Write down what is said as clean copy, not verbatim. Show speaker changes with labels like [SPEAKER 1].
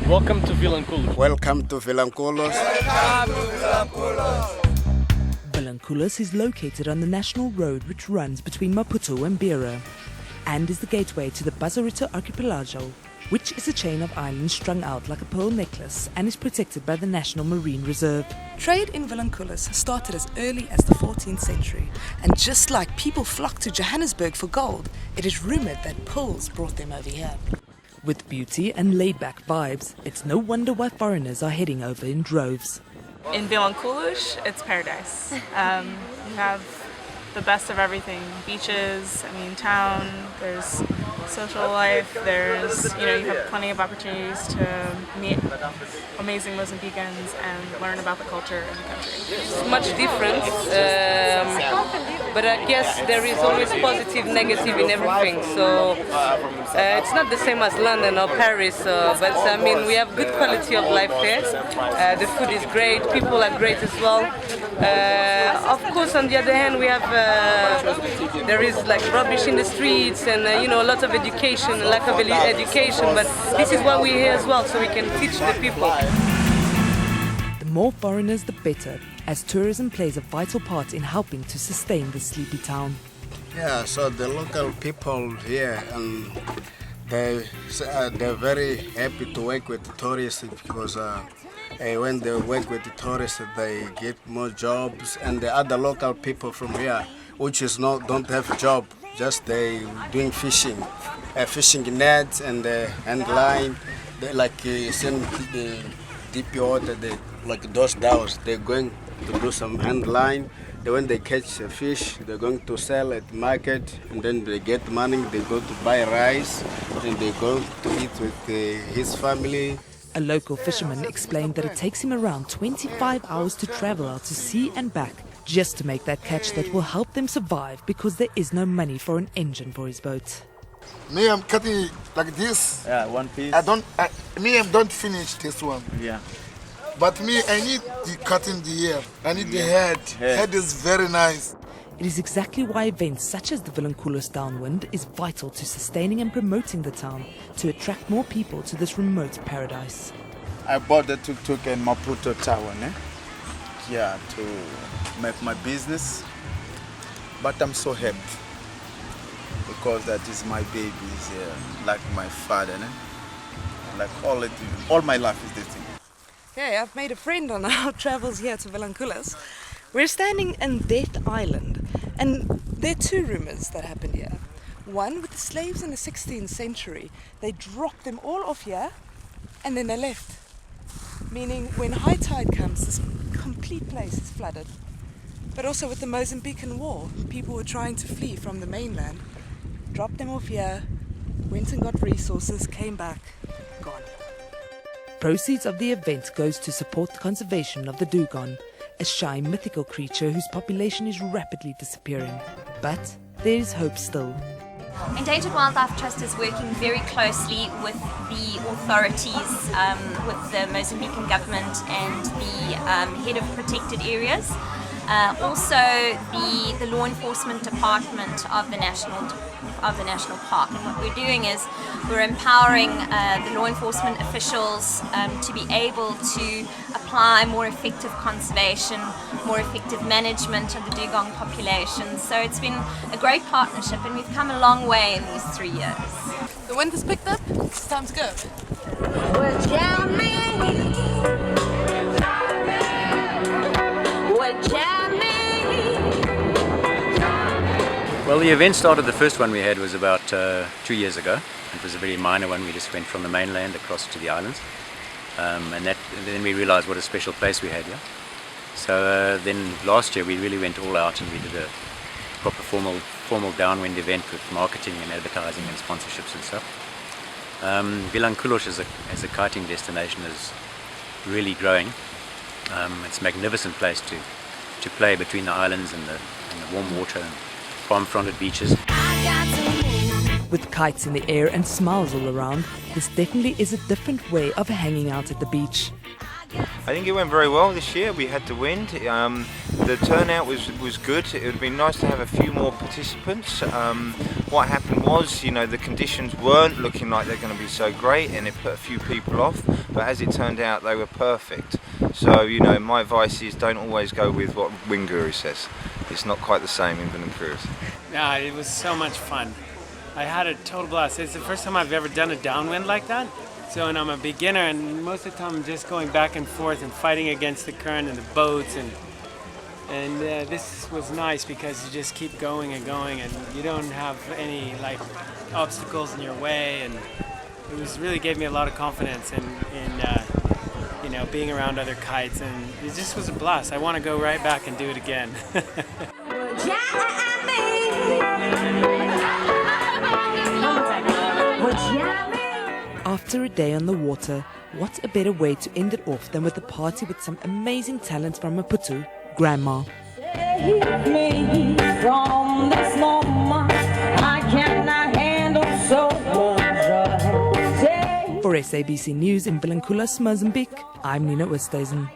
[SPEAKER 1] Welcome to Vilanculos.
[SPEAKER 2] Welcome to Vilanculos.
[SPEAKER 3] Vilanculos is located on the national road which runs between Maputo and Beira and is the gateway to the Bazarito archipelago, which is a chain of islands strung out like a pearl necklace and is protected by the National Marine Reserve.
[SPEAKER 4] Trade in Vilanculos started as early as the 14th century, and just like people flocked to Johannesburg for gold, it is rumoured that Pools brought them over here.
[SPEAKER 3] With beauty and laid-back vibes, it's no wonder why foreigners are heading over in droves.
[SPEAKER 5] In Vilanculos, it's paradise. You have the best of everything. Beaches, town, there's social life, there's, you have plenty of opportunities to meet amazing Mozambicans and learn about the culture in the country.
[SPEAKER 6] It's much different, but I guess there is always positive, negative in everything. So it's not the same as London or Paris, but we have good quality of life here. The food is great, people are great as well. Of course, on the other hand, we have there is like rubbish in the streets and a lot of education, lack of education. But this is why we're here as well, so we can teach the people.
[SPEAKER 3] The more foreigners, the better, as tourism plays a vital part in helping to sustain the sleepy town.
[SPEAKER 2] Yeah, so the local people here, they're very happy to work with the tourists because when they work with the tourists, they get more jobs, and the other local people from here, which don't have a job, just they doing fishing nets and hand line. They like send the deep water, like those dhows. They're going to do some hand line. When they catch a fish, they're going to sell at the market, and then they get money. They go to buy rice, and they go to eat with his family.
[SPEAKER 3] A local fisherman explained that it takes him around 25 hours to travel out to sea and back just to make that catch that will help them survive because there is no money for an engine for his boat.
[SPEAKER 7] Me, I'm cutting like this.
[SPEAKER 1] Yeah, one piece.
[SPEAKER 7] I don't finish this one.
[SPEAKER 1] Yeah.
[SPEAKER 7] But me, I need the cutting the ear. I need the head. Head is very nice.
[SPEAKER 3] It is exactly why events such as the Vilanculos Downwind is vital to sustaining and promoting the town to attract more people to this remote paradise.
[SPEAKER 8] I bought the Tuk-Tuk in Maputo town, to make my business. But I'm so happy because that is my baby, like my father, like all my life is this thing.
[SPEAKER 4] Okay, I've made a friend on our travels here to Vilanculos. We're standing in Death Island, and there are two rumours that happened here. One, with the slaves in the 16th century, they dropped them all off here and then they left. Meaning when high tide comes, this complete place is flooded. But also with the Mozambican war, people were trying to flee from the mainland, dropped them off here, went and got resources, came back, gone.
[SPEAKER 3] Proceeds of the event goes to support the conservation of the Dugong, a shy mythical creature whose population is rapidly disappearing. But there is hope still.
[SPEAKER 9] Endangered Wildlife Trust is working very closely with the authorities, with the Mozambican government and the head of protected areas. Also the law enforcement department of the national park. And what we're doing is we're empowering the law enforcement officials to be able to apply more effective conservation, more effective management of the Dugong population. So it's been a great partnership, and we've come a long way in these 3 years.
[SPEAKER 4] The wind has picked up, it's time to go.
[SPEAKER 10] Well, the event started, the first one we had was about 2 years ago. It was a very minor one. We just went from the mainland across to the islands. And then we realized what a special place we had here. So then last year we really went all out and we did a proper formal downwind event with marketing and advertising and sponsorships and stuff. Vilanculos as a kiting destination is really growing. It's a magnificent place to play between the islands and the warm water and palm-fronted beaches.
[SPEAKER 3] With kites in the air and smiles all around, this definitely is a different way of hanging out at the beach.
[SPEAKER 11] I think it went very well this year. We had the wind.
[SPEAKER 1] The turnout was good. It would have been nice to have a few more participants. What happened was, you know, the conditions weren't looking like they're going to be so great, and it put a few people off, but as it turned out they were perfect. So, you know, my advice is don't always go with what Wind Guru says. It's not quite the same in Vilanculos.
[SPEAKER 11] Yeah, it was so much fun. I had a total blast. It's the first time I've ever done a downwind like that. So, and I'm a beginner, and most of the time I'm just going back and forth and fighting against the current and the boats, and this was nice because you just keep going and going, and you don't have any like obstacles in your way, and it was really gave me a lot of confidence in you know, being around other kites, and it just was a blast. I want to go right back and do it again.
[SPEAKER 3] After a day on the water, what a better way to end it off than with a party with some amazing talents from Maputo, Gran'Mah. For SABC News in Vilanculos, Mozambique, I'm Nina Oosthuizen.